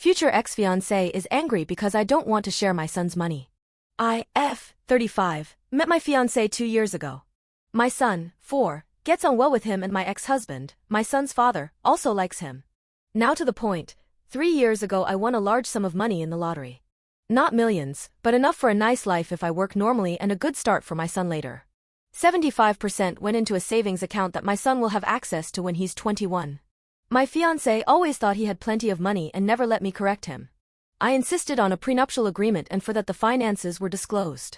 Future ex-fiancé is angry because I don't want to share my son's money. I, 35, met my fiancé 2 years ago. My son, 4, gets on well with him, and my ex-husband, my son's father, also likes him. Now to the point, 3 years ago I won a large sum of money in the lottery. Not millions, but enough for a nice life if I work normally and a good start for my son later. 75% went into a savings account that my son will have access to when he's 21. My fiancé always thought he had plenty of money and never let me correct him. I insisted on a prenuptial agreement and for that the finances were disclosed.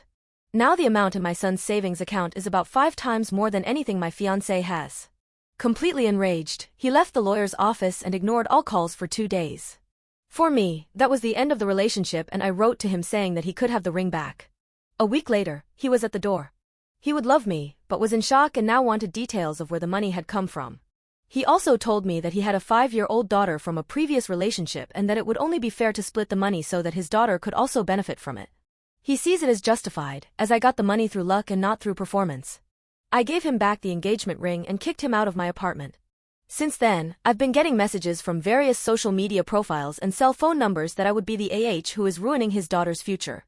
Now the amount in my son's savings account is about 5 times more than anything my fiancé has. Completely enraged, he left the lawyer's office and ignored all calls for 2 days. For me, that was the end of the relationship, and I wrote to him saying that he could have the ring back. A week later, he was at the door. He would love me, but was in shock and now wanted details of where the money had come from. He also told me that he had a 5-year-old daughter from a previous relationship and that it would only be fair to split the money so that his daughter could also benefit from it. He sees it as justified, as I got the money through luck and not through performance. I gave him back the engagement ring and kicked him out of my apartment. Since then, I've been getting messages from various social media profiles and cell phone numbers that I would be the who is ruining his daughter's future.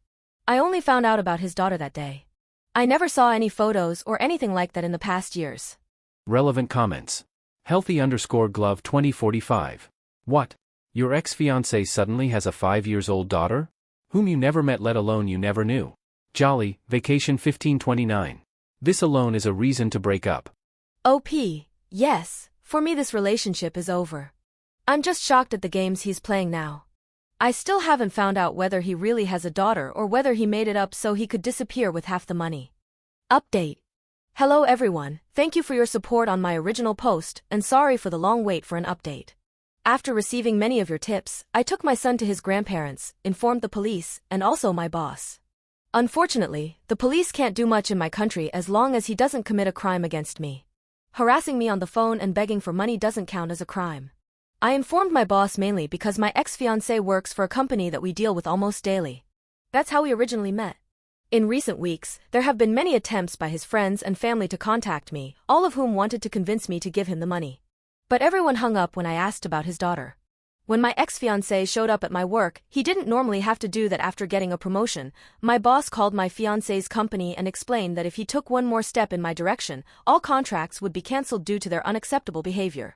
I only found out about his daughter that day. I never saw any photos or anything like that in the past years. Relevant comments. Healthy_glove 2045. What? Your ex-fiancé suddenly has a 5-year-old daughter? Whom you never met, let alone you never knew. Jolly, Vacation 1529. This alone is a reason to break up. OP, yes, for me this relationship is over. I'm just shocked at the games he's playing now. I still haven't found out whether he really has a daughter or whether he made it up so he could disappear with half the money. Update. Hello everyone, thank you for your support on my original post, and sorry for the long wait for an update. After receiving many of your tips, I took my son to his grandparents, informed the police, and also my boss. Unfortunately, the police can't do much in my country as long as he doesn't commit a crime against me. Harassing me on the phone and begging for money doesn't count as a crime. I informed my boss mainly because my ex-fiancé works for a company that we deal with almost daily. That's how we originally met. In recent weeks, there have been many attempts by his friends and family to contact me, all of whom wanted to convince me to give him the money. But everyone hung up when I asked about his daughter. When my ex-fiancé showed up at my work, he didn't normally have to do that after getting a promotion. My boss called my fiancé's company and explained that if he took one more step in my direction, all contracts would be cancelled due to their unacceptable behavior.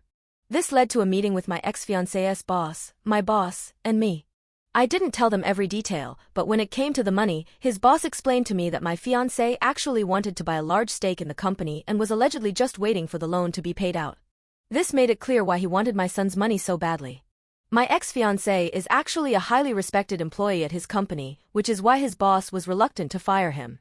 This led to a meeting with my ex-fiancé's boss, my boss, and me. I didn't tell them every detail, but when it came to the money, his boss explained to me that my fiancé actually wanted to buy a large stake in the company and was allegedly just waiting for the loan to be paid out. This made it clear why he wanted my son's money so badly. My ex-fiancé is actually a highly respected employee at his company, which is why his boss was reluctant to fire him.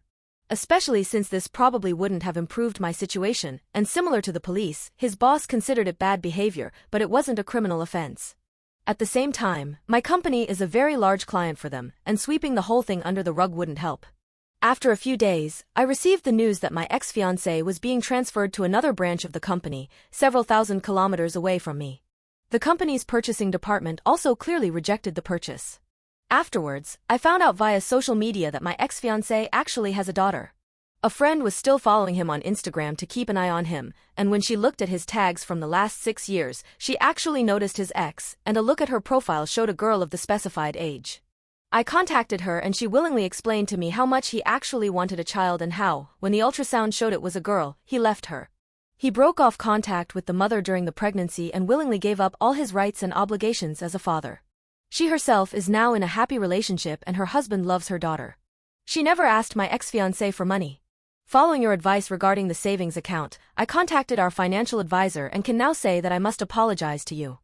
Especially since this probably wouldn't have improved my situation, and similar to the police, his boss considered it bad behavior, but it wasn't a criminal offense. At the same time, my company is a very large client for them, and sweeping the whole thing under the rug wouldn't help. After a few days, I received the news that my ex-fiancé was being transferred to another branch of the company, several thousand kilometers away from me. The company's purchasing department also clearly rejected the purchase. Afterwards, I found out via social media that my ex-fiancé actually has a daughter. A friend was still following him on Instagram to keep an eye on him, and when she looked at his tags from the last 6 years, she actually noticed his ex, and a look at her profile showed a girl of the specified age. I contacted her and she willingly explained to me how much he actually wanted a child and how, when the ultrasound showed it was a girl, he left her. He broke off contact with the mother during the pregnancy and willingly gave up all his rights and obligations as a father. She herself is now in a happy relationship and her husband loves her daughter. She never asked my ex-fiancé for money. Following your advice regarding the savings account, I contacted our financial advisor and can now say that I must apologize to you.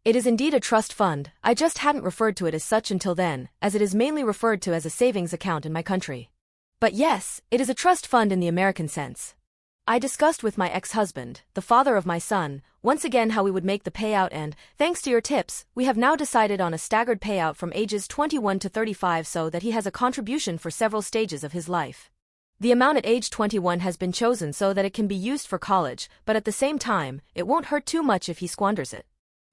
It is indeed a trust fund, I just hadn't referred to it as such until then, as it is mainly referred to as a savings account in my country. But yes, it is a trust fund in the American sense. I discussed with my ex-husband, the father of my son, once again how we would make the payout and, thanks to your tips, we have now decided on a staggered payout from ages 21 to 35 so that he has a contribution for several stages of his life. The amount at age 21 has been chosen so that it can be used for college, but at the same time, it won't hurt too much if he squanders it.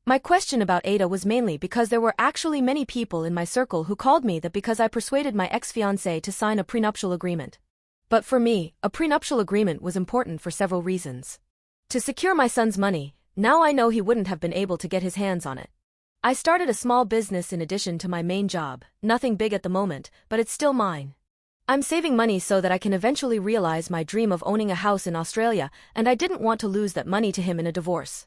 My question about Ada was mainly because there were actually many people in my circle who called me that because I persuaded my ex-fiancé to sign a prenuptial agreement. But for me, a prenuptial agreement was important for several reasons. To secure my son's money, now I know he wouldn't have been able to get his hands on it. I started a small business in addition to my main job, nothing big at the moment, but it's still mine. I'm saving money so that I can eventually realize my dream of owning a house in Australia, and I didn't want to lose that money to him in a divorce.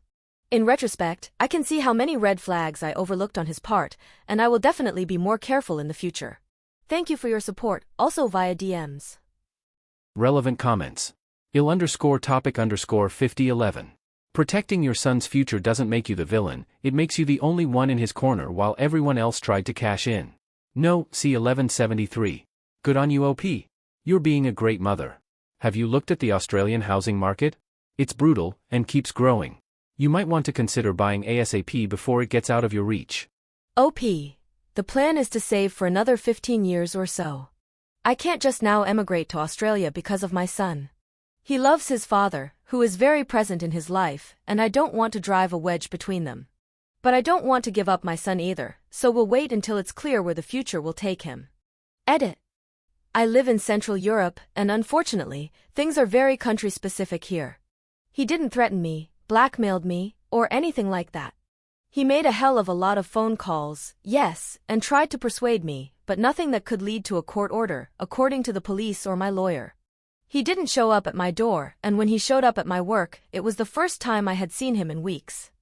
In retrospect, I can see how many red flags I overlooked on his part, and I will definitely be more careful in the future. Thank you for your support, also via DMs. Relevant comments. Il_topic_5011. Protecting your son's future doesn't make you the villain, it makes you the only one in his corner while everyone else tried to cash in. No, see 1173. Good on you, OP. You're being a great mother. Have you looked at the Australian housing market? It's brutal, and keeps growing. You might want to consider buying ASAP before it gets out of your reach. OP. The plan is to save for another 15 years or so. I can't just now emigrate to Australia because of my son. He loves his father, who is very present in his life, and I don't want to drive a wedge between them. But I don't want to give up my son either, so we'll wait until it's clear where the future will take him. Edit. I live in Central Europe, and unfortunately, things are very country-specific here. He didn't threaten me, blackmailed me, or anything like that. He made a hell of a lot of phone calls, yes, and tried to persuade me, but nothing that could lead to a court order, according to the police or my lawyer. He didn't show up at my door, and when he showed up at my work, it was the first time I had seen him in weeks.